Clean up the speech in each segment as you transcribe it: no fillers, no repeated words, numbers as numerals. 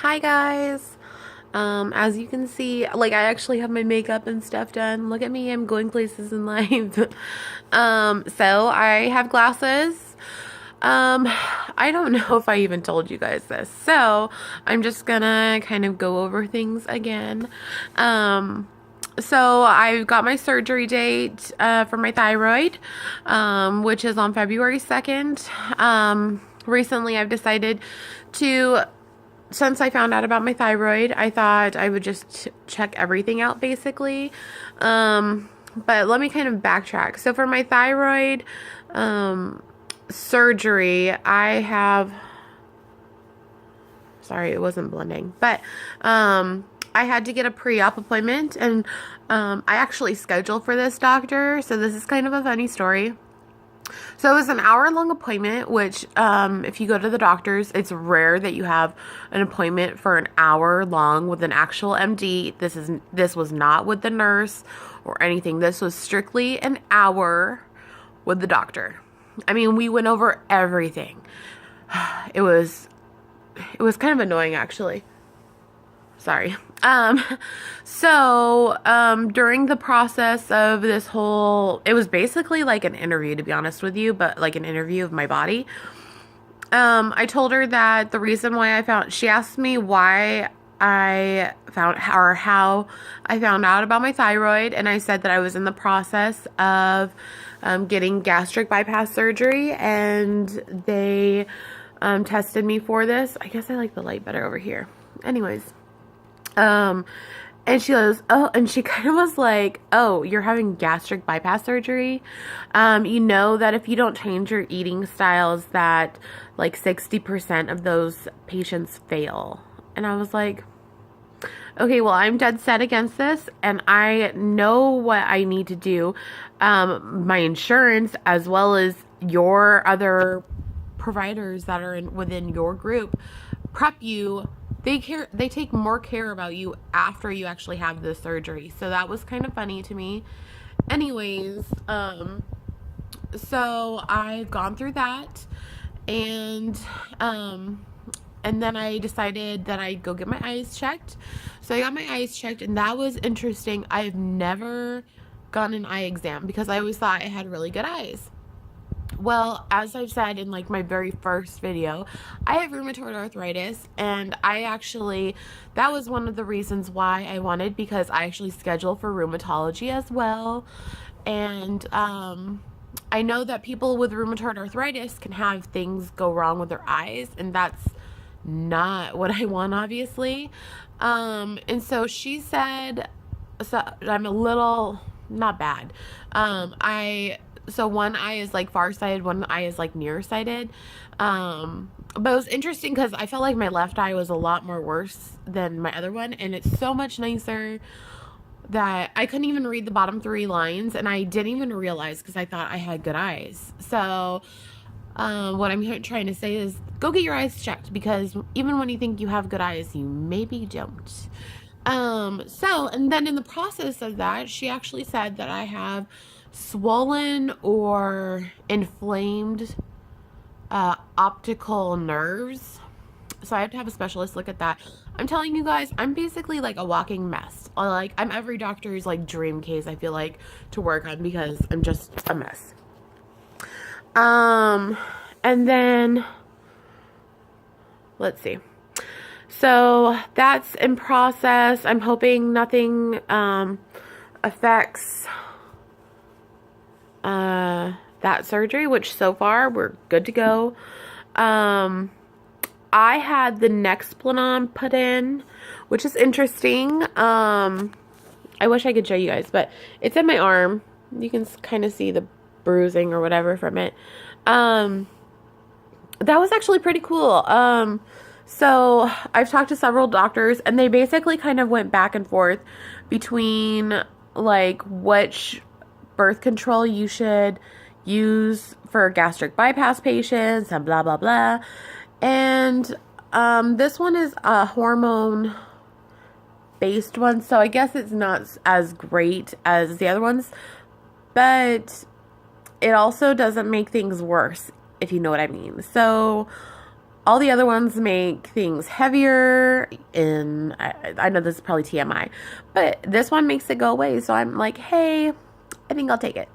Hi guys. As you can see, like I actually have my makeup and stuff done. Look at me, I'm going places in life. So I have glasses. I don't know if I even told you guys this. So I'm just gonna kind of go over things again. So I got my surgery date for my thyroid, which is on February 2nd. Recently I've decided to, since I found out about my thyroid, I thought I would just check everything out basically. But let me kind of backtrack. So for my thyroid surgery, I have, sorry, it wasn't blending, but I had to get a pre-op appointment, and I actually scheduled for this doctor. So this is kind of a funny story. So it was an hour-long appointment, which if you go to the doctors, it's rare that you have an appointment for an hour long with an actual MD. This was not with the nurse or anything. This was strictly an hour with the doctor. I mean, we went over everything. It was kind of annoying, actually. Sorry. During the process of this whole, it was basically like an interview, to be honest with you, but like an interview of my body. I told her that the reason why she asked me why I found, or how I found out about my thyroid, and I said that I was in the process of getting gastric bypass surgery, and they tested me for this. I guess I like the light better over here. Anyways. And she goes, oh, and she kind of was like, oh, you're having gastric bypass surgery. You know that if you don't change your eating styles, that like 60% of those patients fail. And I was like, okay, well, I'm dead set against this, and I know what I need to do. My insurance, as well as your other providers that are within your group, prep you. They take more care about you after you actually have the surgery. So that was kind of funny to me. Anyways, so I've gone through that, and then I decided that I'd go get my eyes checked. So I got my eyes checked, and that was interesting. I've never gotten an eye exam because I always thought I had really good eyes. Well, as I've said in like my very first video, I have rheumatoid arthritis, and that was one of the reasons why I wanted, because I actually scheduled for rheumatology as well. And I know that people with rheumatoid arthritis can have things go wrong with their eyes, and that's not what I want, obviously. And so she said, so I'm a little, not bad. So one eye is like farsighted, one eye is like nearsighted. But it was interesting because I felt like my left eye was a lot more worse than my other one, and it's so much nicer that I couldn't even read the bottom 3 lines, and I didn't even realize because I thought I had good eyes. So what I'm trying to say is go get your eyes checked, because even when you think you have good eyes, you maybe don't. And then in the process of that, she actually said that I have swollen or inflamed optical nerves. So I have to have a specialist look at that. I'm telling you guys, I'm basically like a walking mess. Like, I'm every doctor's like dream case, I feel like, to work on, because I'm just a mess. And then let's see. So that's in process. I'm hoping nothing affects that surgery, which so far we're good to go. I had the Nexplanon put in, which is interesting. I wish I could show you guys, but it's in my arm. You can kind of see the bruising or whatever from it. That was actually pretty cool. So I've talked to several doctors, and they basically kind of went back and forth between like which birth control you should use for gastric bypass patients and blah blah blah. And this one is a hormone based one, so I guess it's not as great as the other ones, but it also doesn't make things worse, if you know what I mean. So all the other ones make things heavier, and I know this is probably TMI, but this one makes it go away. So I'm like, hey, I think I'll take it.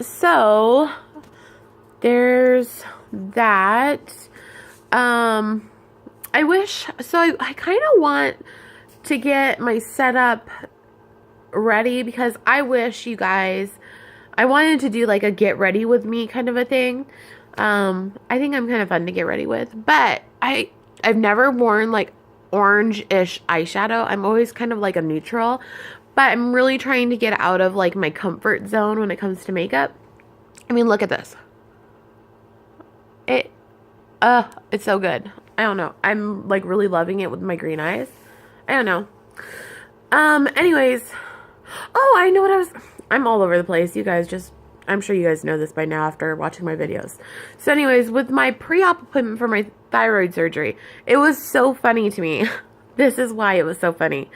So there's that. I wish, so I kind of want to get my setup ready, because I wish you guys, I wanted to do like a get ready with me kind of a thing. I think I'm kind of fun to get ready with, but I've never worn like orange-ish eyeshadow. I'm always kind of like a neutral, but I'm really trying to get out of like my comfort zone when it comes to makeup. I mean, look at this. It's so good. I don't know. I'm like really loving it with my green eyes. I don't know. Anyways. Oh, I know what I'm all over the place. You guys just, I'm sure you guys know this by now after watching my videos. So anyways, with my pre-op appointment for my thyroid surgery, it was so funny to me. This is why it was so funny.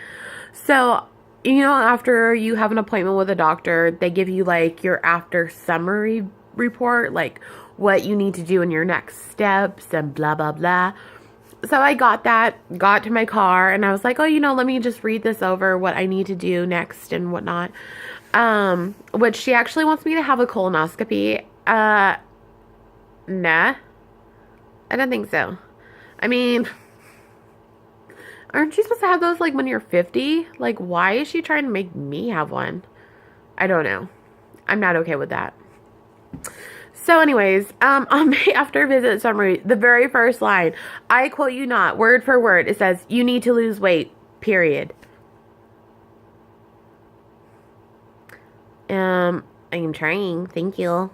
So, you know, after you have an appointment with a doctor, they give you like your after summary report, like what you need to do in your next steps and blah, blah, blah. So I got that, got to my car, and I was like, oh, you know, let me just read this over, what I need to do next and whatnot. Which she actually wants me to have a colonoscopy. Nah. I don't think so. I mean, aren't you supposed to have those like when you're 50? Like, why is she trying to make me have one? I don't know. I'm not okay with that. So anyways, on my after visit summary, the very first line, I quote you not, word for word, it says, you need to lose weight, period. I'm trying, thank you.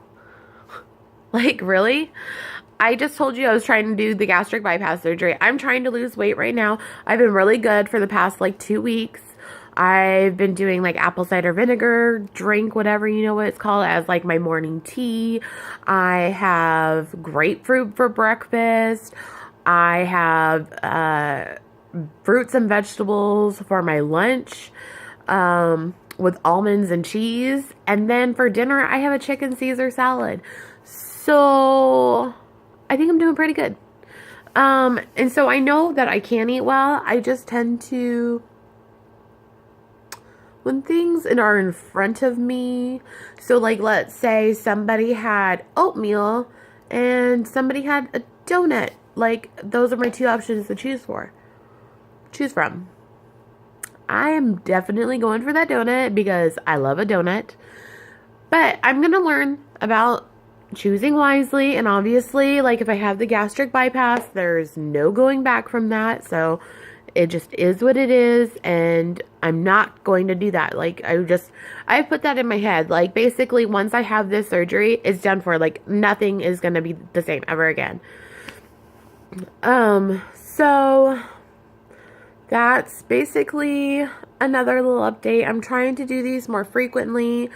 Like, really? I just told you I was trying to do the gastric bypass surgery. I'm trying to lose weight right now. I've been really good for the past like 2 weeks. I've been doing like apple cider vinegar drink, whatever, you know what it's called, as like my morning tea. I have grapefruit for breakfast. I have fruits and vegetables for my lunch with almonds and cheese. And then for dinner, I have a chicken Caesar salad. So I think I'm doing pretty good. And so I know that I can eat well. I just tend to, when things are in front of me, so like let's say somebody had oatmeal and somebody had a donut, like those are my two options to choose from. I am definitely going for that donut because I love a donut, but I'm gonna learn about choosing wisely, and obviously like if I have the gastric bypass, there's no going back from that, so it just is what it is, and I'm not going to do that. Like, I put that in my head. Like, basically, once I have this surgery, it's done for. Like, nothing is going to be the same ever again. So, that's basically another little update. I'm trying to do these more frequently,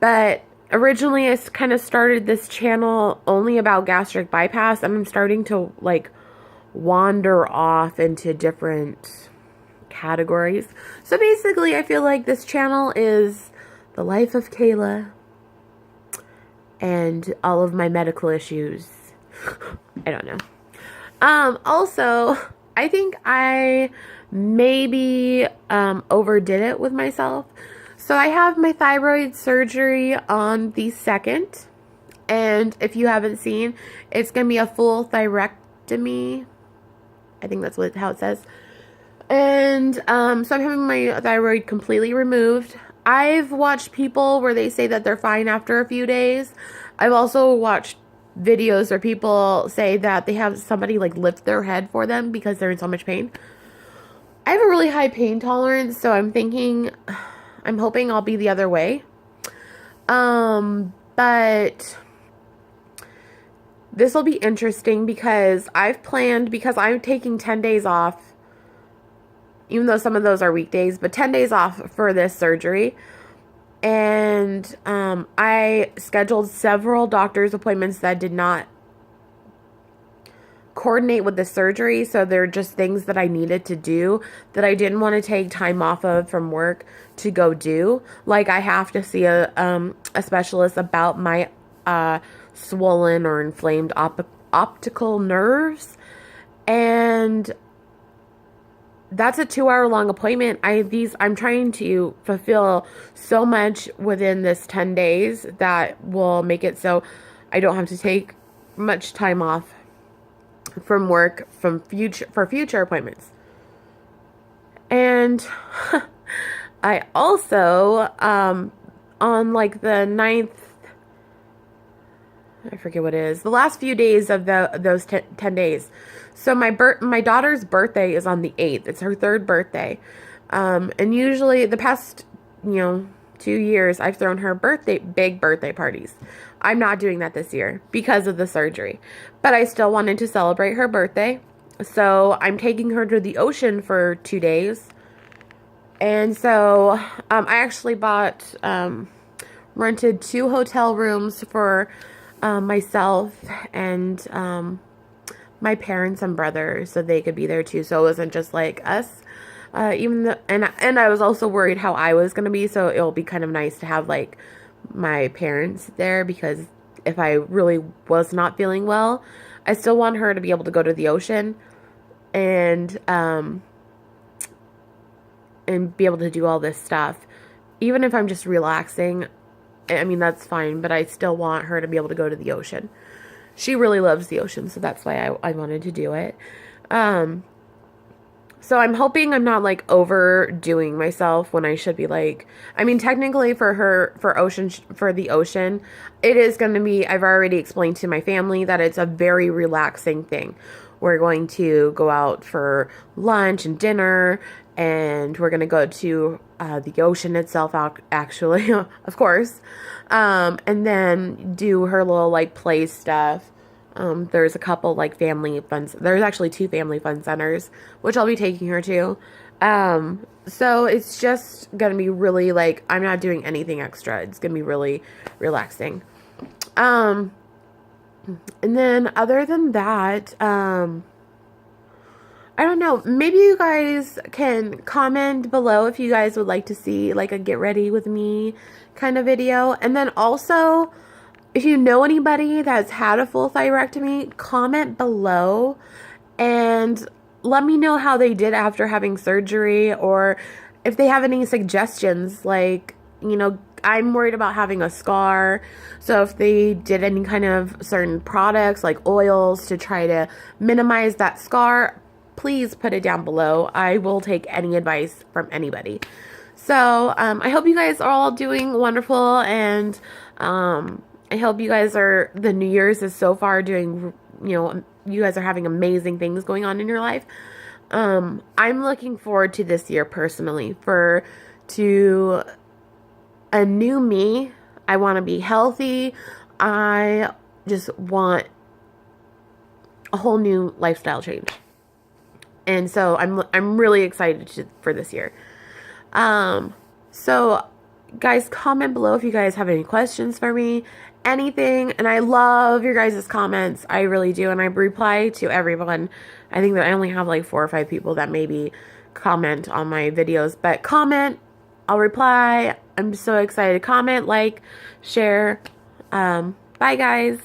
but originally I kind of started this channel only about gastric bypass, and I'm starting to, like, wander off into different categories. So basically, I feel like this channel is the life of Kayla and all of my medical issues. I don't know. Also, I think I maybe overdid it with myself. So I have my thyroid surgery on the 2nd, and if you haven't seen, it's gonna be a full thyrectomy. I think that's how it says. And so I'm having my thyroid completely removed. I've watched people where they say that they're fine after a few days. I've also watched videos where people say that they have somebody like lift their head for them because they're in so much pain. I have a really high pain tolerance, so I'm hoping I'll be the other way. But this will be interesting because because I'm taking 10 days off, even though some of those are weekdays, but 10 days off for this surgery. And I scheduled several doctor's appointments that did not coordinate with the surgery. So they're just things that I needed to do that I didn't want to take time off of from work to go do. Like, I have to see a specialist about my swollen or inflamed optical nerves, and that's a 2-hour long appointment. I'm trying to fulfill so much within this 10 days that will make it so I don't have to take much time off from work for future appointments. And I also, on like the 9th, I forget what it is, the last few days of those 10 days. So my daughter's birthday is on the 8th. It's her 3rd birthday. And usually the past, 2 years, I've thrown her big birthday parties. I'm not doing that this year because of the surgery. But I still wanted to celebrate her birthday. So I'm taking her to the ocean for 2 days. And so I actually rented 2 hotel rooms for myself and my parents and brother, so they could be there too. So it wasn't just like us. And I was also worried how I was gonna be. So it'll be kind of nice to have like my parents there, because if I really was not feeling well, I still want her to be able to go to the ocean and be able to do all this stuff. Even if I'm just relaxing, I mean, that's fine, but I still want her to be able to go to the ocean. She really loves the ocean, so that's why I wanted to do it. So I'm hoping I'm not like overdoing myself when I should be like, I mean, technically for the ocean, it is going to be, I've already explained to my family that it's a very relaxing thing. We're going to go out for lunch and dinner, and we're going to go to the ocean itself, actually, of course, and then do her little like play stuff. There's a couple like family fun. There's actually 2 family fun centers, which I'll be taking her to. So it's just going to be really like, I'm not doing anything extra. It's going to be really relaxing. And then other than that, I don't know, maybe you guys can comment below if you guys would like to see like a get ready with me kind of video. And then also, if you know anybody that's had a full thyroidectomy, comment below and let me know how they did after having surgery, or if they have any suggestions. Like, I'm worried about having a scar, so if they did any kind of certain products like oils to try to minimize that scar, please put it down below. I will take any advice from anybody. So I hope you guys are all doing wonderful, and I hope you guys the New Year's is so far doing, you guys are having amazing things going on in your life. I'm looking forward to this year personally, to a new me. I want to be healthy. I just want a whole new lifestyle change. And so I'm really excited for this year. So guys, comment below if you guys have any questions for me, anything. And I love your guys' comments. I really do. And I reply to everyone. I think that I only have like 4 or 5 people that maybe comment on my videos, but comment, I'll reply. I'm so excited. Comment, like, share. Bye guys.